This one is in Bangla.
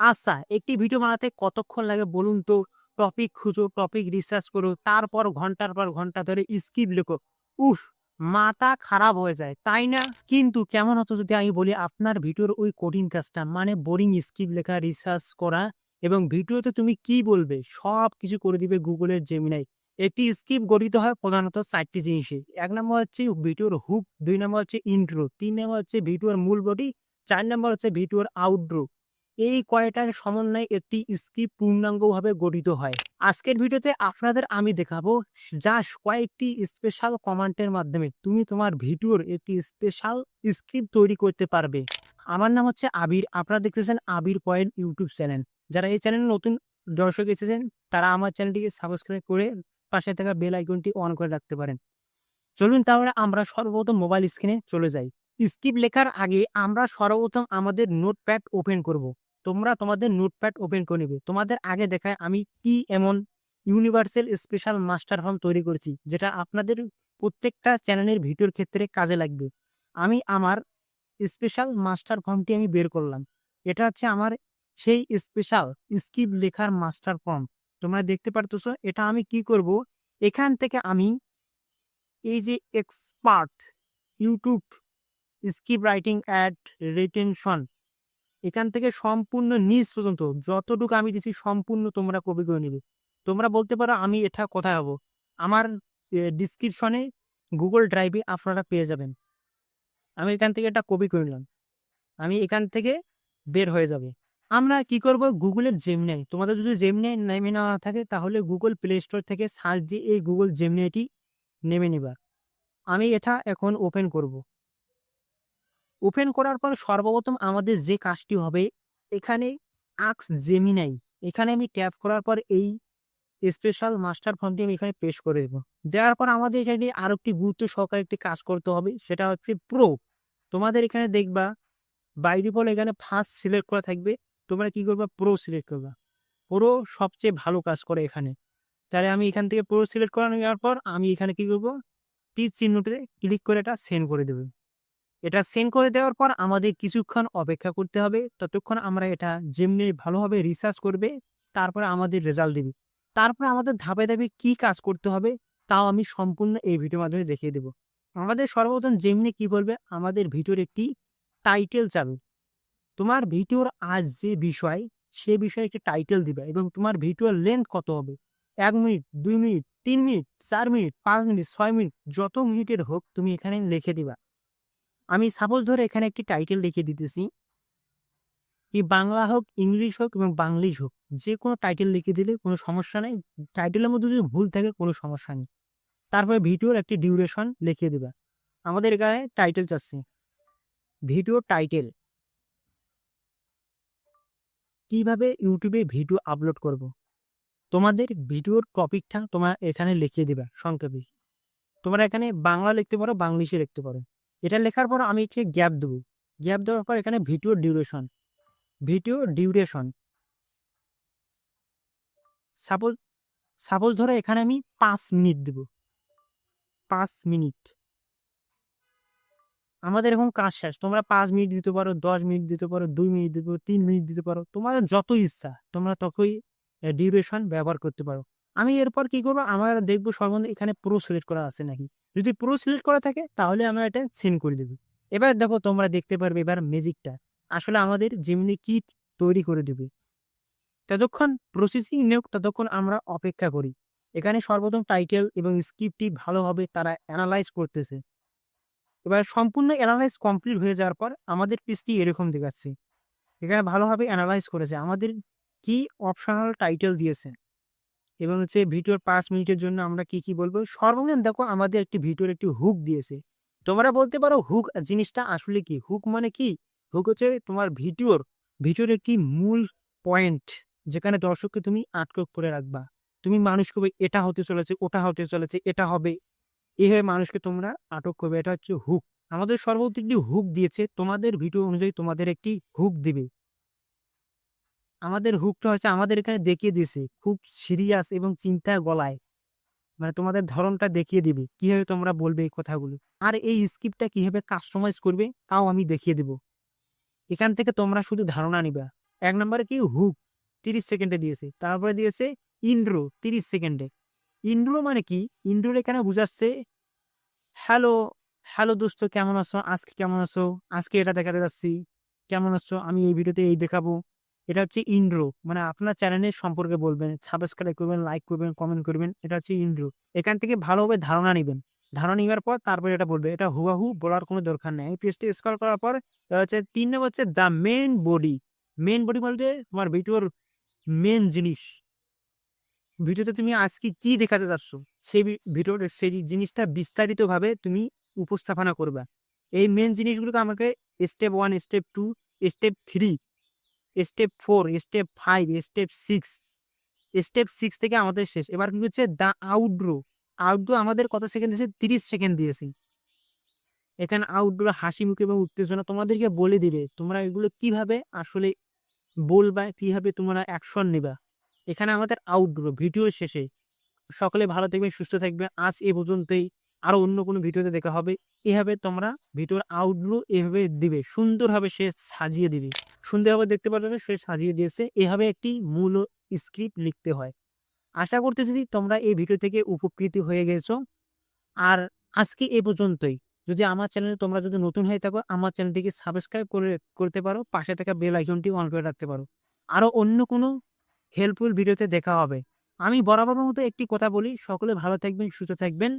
আচ্ছা, একটি ভিডিও বানাতে কতক্ষণ লাগে বলুন তো? টপিক খুঁজো, টপিক রিসার্চ করো, তারপর ঘন্টার পর ঘন্টা ধরে স্ক্রিপ্ট লেখো। উফ! মাথা খারাপ হয়ে যায়, তাই না? কিন্তু কেমন হতো যদি আমি বলি আপনার ভিডিওর ওই কঠিন কাজটা মানে বোরিং স্ক্রিপ্ট লেখা, রিসার্চ করা এবং ভিডিওতে তুমি কি বলবে সবকিছু করে দিবে গুগলের জেমিনাই। একটি স্ক্রিপ্ট গঠিত হয় প্রধানত ৪ টি জিনিসে। ১ নম্বর হচ্ছে ভিডিওর হুক, ২ নম্বর হচ্ছে ইন্ট্রো, ৩ নম্বর হচ্ছে ভিডিওর মূল বডি, ৪ নম্বর হচ্ছে ভিডিওর আউটরো। এই কয়টার সমন্বয়ে একটি স্ক্রিপ্ট পূর্ণাঙ্গভাবে গঠিত হয়। আজকের ভিডিওতে আপনাদের আমি দেখাবো জাস্ট কয়েকটি স্পেশাল কমান্ডের মাধ্যমে তুমি তোমার ভিডিওর একটি স্পেশাল স্ক্রিপ্ট তৈরি করতে পারবে। আমার নাম হচ্ছে আবির। আপনারা দেখতেছেন আবির পয়েন্ট ইউটিউব চ্যানেল। যারা এই চ্যানেলে নতুন দর্শক এসেছেন তারা আমার চ্যানেলটিকে সাবস্ক্রাইব করে পাশে থাকা বেল আইকনটি অন করে রাখতে পারেন। চলুন তাহলে আমরা সর্বপ্রথম মোবাইল স্ক্রিনে চলে যাই। স্ক্রিপ্ট লেখার আগে আমরা সর্বপ্রথম আমাদের নোটপ্যাড ওপেন করব। তোমরা তোমাদের নোটপ্যাড ওপেন করে নিবে। তোমাদের আগে দেখায় আমি কি এমন ইউনিভার্সাল স্পেশাল মাস্টার ফর্ম তৈরি করেছি যেটা আপনাদের প্রত্যেকটা চ্যানেলের ভিডিওর ক্ষেত্রে কাজে লাগবে। আমি আমার স্পেশাল মাস্টার ফর্মটি আমি বের করলাম। এটা হচ্ছে আমার সেই স্পেশাল স্ক্রিপ্ট লেখার মাস্টার ফর্ম। তোমরা দেখতে পারতেছো এটা আমি কি করব, এখান থেকে আমি এই যে expert YouTube script writing ad retention, এখান থেকে সম্পূর্ণ নিচ পর্যন্ত যতটুকু আমি দিচ্ছি সম্পূর্ণ তোমরা কপি করে নিবে। তোমরা বলতে পারো আমি এটা কোথায় হবো? আমার ডিসক্রিপশনে গুগল ড্রাইভে আপনারা পেয়ে যাবেন। আমি এখান থেকে এটা কপি করে নিলাম। আমি এখান থেকে বের হয়ে যাবে। আমরা কি করব, গুগলের জেমিনাই, তোমাদের যদি জেমিনাই নেমে নেওয়া থাকে তাহলে গুগল প্লে স্টোর থেকে সার্চ দিয়ে এই গুগল জেমিনাইটি নেমে নিবা। আমি এটা এখন ওপেন করব। ওপেন করার পর সর্বপ্রথম আমাদের যে কাজটি হবে, এখানে আস্ক জেমিনাই, এখানে আমি ট্যাপ করার পর এই স্পেশাল মাস্টার ফর্মটি আমি এখানে পেস্ট করে দেবো। দেওয়ার পর আমাদের এখানে আরো একটি গুরুত্ব সহকারে একটি কাজ করতে হবে, সেটা হচ্ছে প্রো। তোমাদের এখানে দেখবা বাই ডিফল্ট এখানে ফার্স্ট সিলেক্ট করা থাকবে। তোমরা কি করবা, প্রো সিলেক্ট করবা। প্রো সবচেয়ে ভালো কাজ করে এখানে। তাহলে আমি এখান থেকে প্রো সিলেক্ট করে নেওয়ার পর আমি এখানে কি করবো, তীর চিহ্নটিতে ক্লিক করে এটা সেন্ড করে দেবো। এটা সেন্ড করে দেওয়ার পর আমাদের কিছুক্ষণ অপেক্ষা করতে হবে। ততক্ষণ আমরা এটা যেমনি ভালোভাবে রিসার্চ করবে, তারপরে আমাদের রেজাল্ট দিবে। তারপরে আমাদের ধাপে ধাপে কি কাজ করতে হবে তাও আমি সম্পূর্ণ এই ভিডিওর মাধ্যমে দেখিয়ে দেবো। আমাদের সর্বপ্রথম যেমনি কি বলবে, আমাদের ভিডিওর একটি টাইটেল চাবে। তোমার ভিডিওর আজ যে বিষয়, সে বিষয়ে একটি টাইটেল দিবে এবং তোমার ভিডিওর লেন্থ কত হবে, ১ minute, ২ minute, ৩ minute, ৪ minute, ৫ minute, ৬ minute, যত মিনিটের হোক তুমি এখানে লিখে দিবা। আমি সাপোজ ধরে এখানে একটি টাইটেল লিখে দিতেছি, কি বাংলা হোক, ইংলিশ হোক এবং বাংলিশ হোক, যে কোনো টাইটেল লিখে দিলে কোনো সমস্যা নেই। টাইটেলের মধ্যে যদি ভুল থাকে কোনো সমস্যা নেই। তারপরে ভিডিওর একটি ডিউরেশন লিখে দিবা। আমাদের এখানে টাইটেল চাচ্ছি, ভিডিও টাইটেল। কিভাবে ইউটিউবে ভিডিও আপলোড করব, তোমাদের ভিডিওর টপিকটা তোমরা এখানে লিখে দিবা সংক্ষেপে। তোমরা এখানে বাংলা লিখতে পারো, বাংলিশে লিখতে পারো। এটা লেখার পর আমি একটি গ্যাপ দেবো। গ্যাপ দেওয়ার পর এখানে video duration, video duration suppose suppose ধরো এখানে আমি ৫ মিনিট দেব। ৫ মিনিট আমাদের এখন কাজ শেষ। তোমরা ৫ মিনিট দিতে পারো, ১০ মিনিট দিতে পারো, ২ মিনিট দিতে পারো, ৩ মিনিট দিতে পারো, তোমাদের যত ইচ্ছা তোমরা ততই ডিউরেশন ব্যবহার করতে পারো। আমি এরপর কি করবো, আমার দেখবো সর্বনিম্ন এখানে প্রো সিলেক্ট করা আছে নাকি। যদি প্রো সিলেক্ট করা থাকে তাহলে আমরা এটা সেন্ড করে দেবো। এবার দেখো তোমরা দেখতে পারবে এবার ম্যাজিকটা আসলে আমাদের যেমনি কি তৈরি করে দেবে। ততক্ষণ প্রসেসিং নেওক, ততক্ষণ আমরা অপেক্ষা করি। এখানে সর্বপ্রথম টাইটেল এবং স্ক্রিপ্টটি ভালোভাবে তারা অ্যানালাইজ করতেছে। এবার সম্পূর্ণ অ্যানালাইজ কমপ্লিট হয়ে যাওয়ার পর আমাদের পেজটি এরকম দেখাচ্ছে। এখানে ভালোভাবে অ্যানালাইজ করেছে আমাদের কি অপশনাল টাইটেল দিয়েছে এবং হচ্ছে ভিডিওর ৫ মিনিটের জন্য আমরা কি কি বলবো। সর্বনিম্ন দেখো আমাদের একটি ভিডিওর একটি হুক দিয়েছে। তোমরা বলতে পারো হুক জিনিসটা আসলে কি? হুক মানে কি? হুক হচ্ছে তোমার ভিডিওর একটি মূল পয়েন্ট, যেখানে দর্শককে তুমি আটক করে রাখবা। তুমি মানুষকে এটা হতে চলেছে, ওটা হতে চলেছে, এটা হবে, এইভাবে মানুষকে তোমরা আটক করবে। এটা হচ্ছে হুক। আমাদের সর্বত্র একটি হুক দিয়েছে, তোমাদের ভিডিও অনুযায়ী তোমাদের একটি হুক দিবে। আমাদের হুকটা হচ্ছে আমাদের এখানে দেখিয়ে দিয়েছে খুব সিরিয়াস এবং চিন্তার গলায়, মানে তোমাদের ধরনটা দেখিয়ে দিবে কিভাবে তোমরা বলবে এই কথাগুলো। আর এই স্ক্রিপ্টটা কিভাবে কাস্টমাইজ করবে তাও আমি দেখিয়ে দিব। এখান থেকে তোমরা শুধু ধারণা নিবা এক নম্বরে কি হুক 30 সেকেন্ডে দিয়েছে, তারপরে দিয়েছে ইন্ট্রো 30 সেকেন্ডে। ইন্ট্রো মানে কি? ইন্ট্রোর এখানে বুঝাচ্ছে হ্যালো, হ্যালো দোস্ত কেমন আছো? আজকে কেমন আছো? আজকে এটা দেখাতে যাচ্ছি। কেমন আছো? আমি এই ভিডিওতে এই দেখাবো। এটা হচ্ছে ইন্ট্রো। মানে আপনার চ্যানেলের সম্পর্কে বলবেন, সাবস্ক্রাইব করবেন, লাইক করবেন, কমেন্ট করবেন। এটা হচ্ছে ইন্ট্রো। এখান থেকে ভালোভাবে ধারণা নিবেন। ধারণা নেওয়ার পর তারপরে এটা বলবে। এটা হুবাহু বলার কোনো দরকার নেই। এই পেজটি স্ক্রল করার পর হচ্ছে ৩ নম্বর হচ্ছে the main body. Main body বলতে তোমার ভিডিওর মেইন জিনিস। ভিডিওতে তুমি আজকে কি দেখাতে চাচ্ছ সেই ভিডিওর সেই জিনিসটা বিস্তারিতভাবে তুমি উপস্থাপনা করবা। এই মেন জিনিসগুলোকে আমাকে step 1, step 2, step 3, step 4, step 5, step 6, step 6 থেকে আমাদের শেষ। এবার কি হচ্ছে দ্য আউটড্রো। আউটড্রো আমাদের কত সেকেন্ড দিয়েছে? 30 সেকেন্ড দিয়েছি। এখানে আউটডোর হাসি মুখ এবং উত্তেজনা তোমাদেরকে বলে দিবে তোমরা এগুলো কিভাবে আসলে বলবা, কিভাবে তোমরা অ্যাকশন নিবা। এখানে আমাদের আউটডোর ভিডিওর শেষে। সকলে ভালো থাকবে, সুস্থ থাকবে। আজ এ পর্যন্তই। আরো অন্য কোনো ভিডিওতে দেখা হবে। এভাবে তোমরা ভিডিওর আউটগুলো এভাবে দিবে, সুন্দরভাবে সে সাজিয়ে দিবে। সুন্দরভাবে দেখতে পারবে সে সাজিয়ে দিয়েছে। এভাবে একটি মূল স্ক্রিপ্ট লিখতে হয়। আশা করতেছি তোমরা এই ভিডিও থেকে উপকৃত হয়ে গেছো। আর আজকে এ পর্যন্তই। যদি আমার চ্যানেলে তোমরা যদি নতুন হয়ে থাকো, আমার চ্যানেলটিকে সাবস্ক্রাইব করতে পারো, পাশে থাকা বেল আইকনটি অন করে রাখতে পারো। আরো অন্য কোনো হেল্পফুল ভিডিওতে দেখা হবে। আমি বরাবরের মতো একটি কথা বলি, সকলে ভালো থাকবেন, সুস্থ থাকবেন।